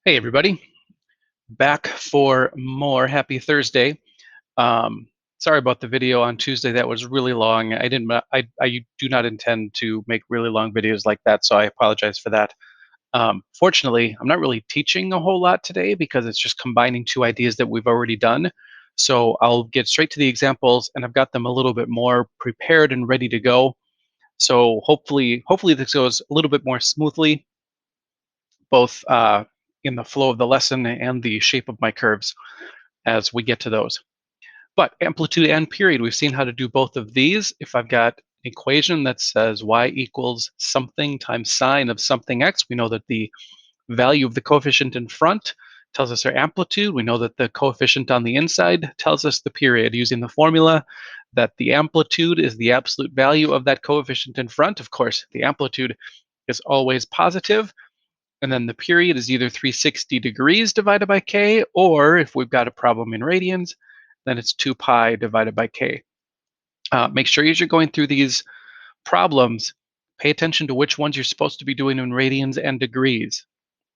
Hey everybody, back for more. Happy Thursday. Um, Sorry about the video on Tuesday. That was really long. I didn't. I do not intend to make really long videos like that, so I apologize for that. Fortunately, I'm not really teaching a whole lot today because it's just combining two ideas that we've already done. So I'll get straight to the examples, and I've got them a little bit more prepared and ready to go. So hopefully this goes a little bit more smoothly, both in the flow of the lesson and the shape of my curves as we get to those. But amplitude and period, we've seen how to do both of these. If I've got an equation that says y equals something times sine of something x, we know that the value of the coefficient in front tells us our amplitude. We know that the coefficient on the inside tells us the period, using the formula that the amplitude is the absolute value of that coefficient in front. Of course, the amplitude is always positive, and then the period is either 360 degrees divided by k, or if we've got a problem in radians, then it's 2 pi divided by k. Make sure as you're going through these problems, pay attention to which ones you're supposed to be doing in radians and degrees.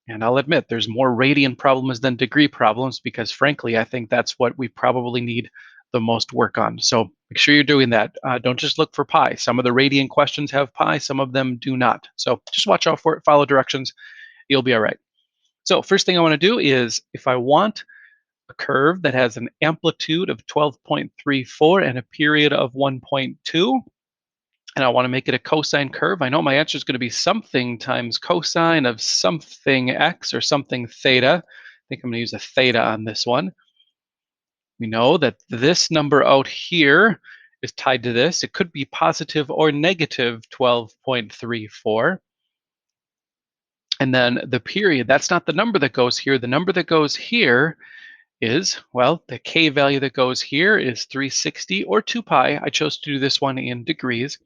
And I'll admit there's more radian problems than degree problems because frankly, I think that's what we probably need the most work on. So make sure you're doing that. Don't just look for pi. Some of the radian questions have pi, some of them do not. So just watch out for it, follow directions, you'll be all right. So first thing I want to do is, if I want a curve that has an amplitude of 12.34 and a period of 1.2, and I want to make it a cosine curve, I know my answer is going to be something times cosine of something x or something theta. I think I'm going to use a theta on this one. We know that this number out here is tied to this. It could be positive or negative 12.34. And then the period, that's not the number that goes here. The number that goes here is, well, the k value that goes here is 360 or 2 pi. I chose to do this one in degrees,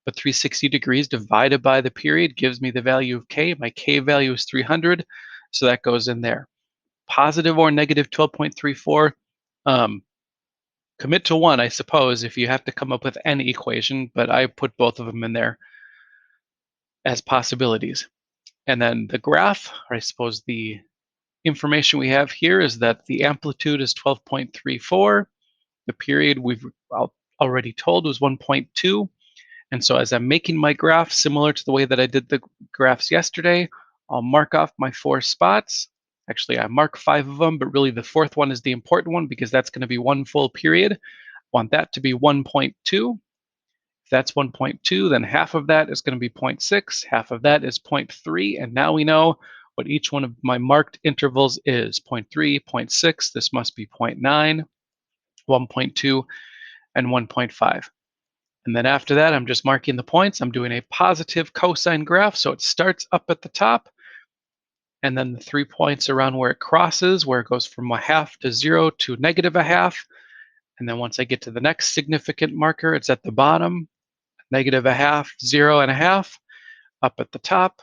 but 360 degrees divided by the period gives me the value of k. My k value is 300, so that goes in there. Positive or negative 12.34, commit to one, I suppose, if you have to come up with any equation, but I put both of them in there as possibilities. And then the graph, or I suppose the information we have here, is that the amplitude is 12.34. The period we've already told was 1.2. And so as I'm making my graph, similar to the way that I did the graphs yesterday, I'll mark off my 4 spots. Actually, I mark 5 of them, but really the 4th one is the important one because that's going to be one full period. I want that to be 1.2. If that's 1.2, then half of that is going to be 0.6, half of that is 0.3, and now we know what each one of my marked intervals is. 0.3, 0.6, this must be 0.9, 1.2, and 1.5. And then after that, I'm just marking the points. I'm doing a positive cosine graph, so it starts up at the top, and then the 3 points around where it crosses, where it goes from a half to 0 to negative a half. And then once I get to the next significant marker, it's at the bottom, negative a half, 0 and a half, up at the top,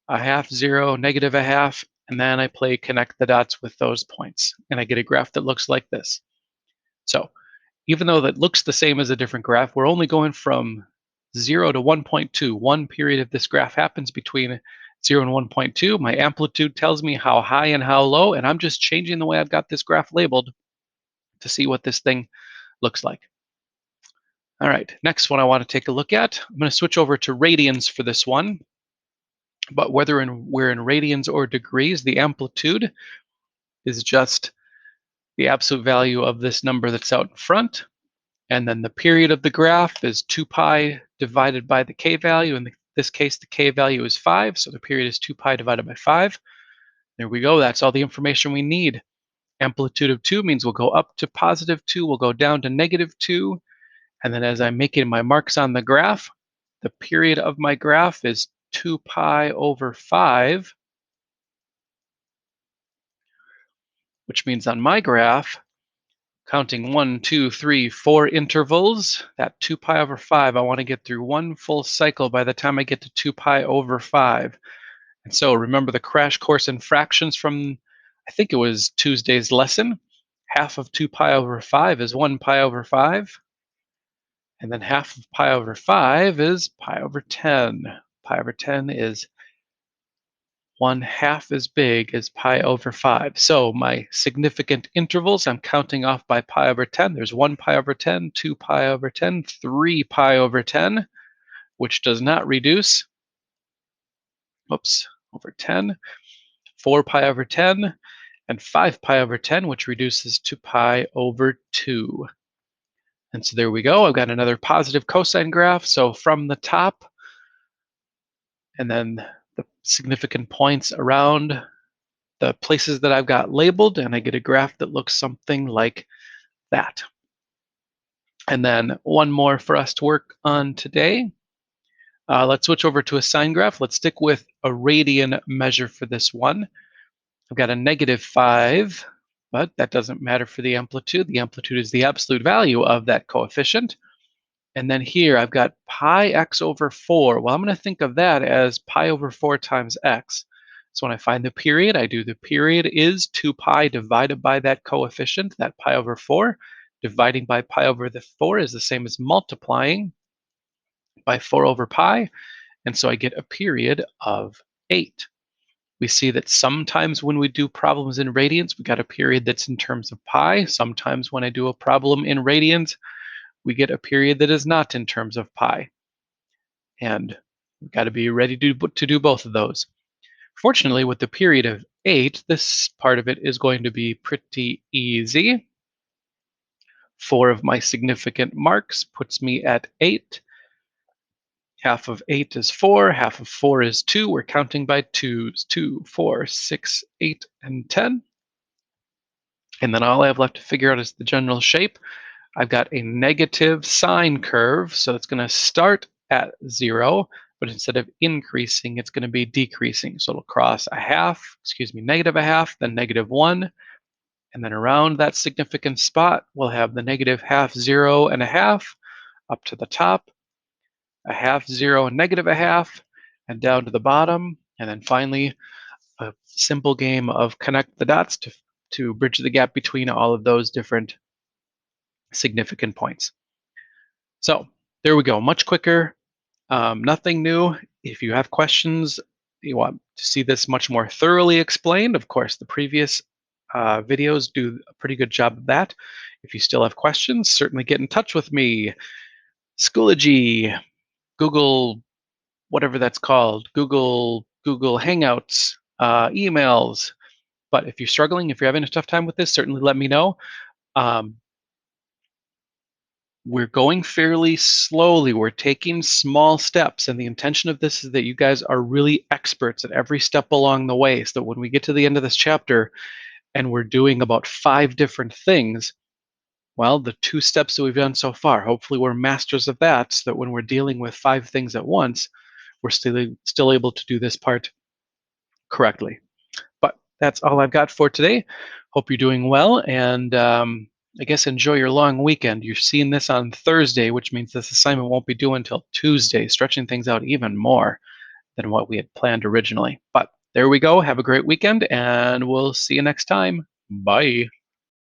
a half, 0, negative a half, and then I play connect the dots with those points. And I get a graph that looks like this. So even though that looks the same as a different graph, we're only going from 0 to 1.2. One period of this graph happens between 0 and 1.2. My amplitude tells me how high and how low, and I'm just changing the way I've got this graph labeled to see what this thing looks like. All right, next one I want to take a look at. I'm going to switch over to radians for this one. But whether we're in radians or degrees, the amplitude is just the absolute value of this number that's out in front. And then the period of the graph is 2 pi divided by the k value. In this case, the k value is 5, so the period is 2 pi divided by 5. There we go. That's all the information we need. Amplitude of 2 means we'll go up to positive 2, we'll go down to negative 2. And then as I'm making my marks on the graph, the period of my graph is 2 pi over 5, which means on my graph, counting 1, 2, 3, 4 intervals, that 2 pi over 5, I want to get through one full cycle by the time I get to 2 pi over 5. And so remember the crash course in fractions from, I think it was Tuesday's lesson. Half of 2 pi over 5 is 1 pi over 5. And then half of pi over 5 is pi over 10. Pi over 10 is 1/2 as big as pi over 5. So my significant intervals, I'm counting off by pi over 10. There's 1 pi over 10, 2 pi over 10, 3 pi over 10, which does not reduce. Oops, over 10, 4 pi over 10, and 5 pi over 10, which reduces to pi over 2. And so there we go. I've got another positive cosine graph. So from the top, and then the significant points around the places that I've got labeled, and I get a graph that looks something like that. And then one more for us to work on today. Let's switch over to a sine graph. Let's stick with a radian measure for this one. I've got a -5, but that doesn't matter for the amplitude. The amplitude is the absolute value of that coefficient. And then here I've got pi x over 4. Well, I'm going to think of that as pi over 4 times x. So when I find the period, I do the period is 2 pi divided by that coefficient, that pi over 4. Dividing by pi over the 4 is the same as multiplying by 4 over pi. And so I get a period of 8. We see that sometimes when we do problems in radians, we got a period that's in terms of pi. Sometimes when I do a problem in radians, we get a period that is not in terms of pi. And we've got to be ready to do both of those. Fortunately, with the period of 8, this part of it is going to be pretty easy. 4 of my significant marks puts me at 8. Half of 8 is 4, half of 4 is 2. We're counting by 2s, 2, 4, 6, 8, and 10. And then all I have left to figure out is the general shape. I've got a negative sine curve, so it's going to start at 0, but instead of increasing, it's going to be decreasing. So it'll cross a half, negative a half, then -1, and then around that significant spot, we'll have the -1/2, 0, and a half, up to the top, a half, 0, and -1/2, and down to the bottom, and then finally a simple game of connect the dots to bridge the gap between all of those different significant points. So there we go, much quicker, nothing new. If you have questions, you want to see this much more thoroughly explained, of course, the previous videos do a pretty good job of that. If you still have questions, certainly get in touch with me. Schoology, Google, whatever that's called, Google Hangouts, emails. But if you're struggling, if you're having a tough time with this, certainly let me know. We're going fairly slowly. We're taking small steps, and the intention of this is that you guys are really experts at every step along the way, so that when we get to the end of this chapter and we're doing about 5 different things, well, the 2 steps that we've done so far, hopefully we're masters of that, so that when we're dealing with 5 things at once, we're still able to do this part correctly. But that's all I've got for today. Hope you're doing well, and I guess enjoy your long weekend. You're seeing this on Thursday, which means this assignment won't be due until Tuesday, stretching things out even more than what we had planned originally. But there we go. Have a great weekend, and we'll see you next time. Bye.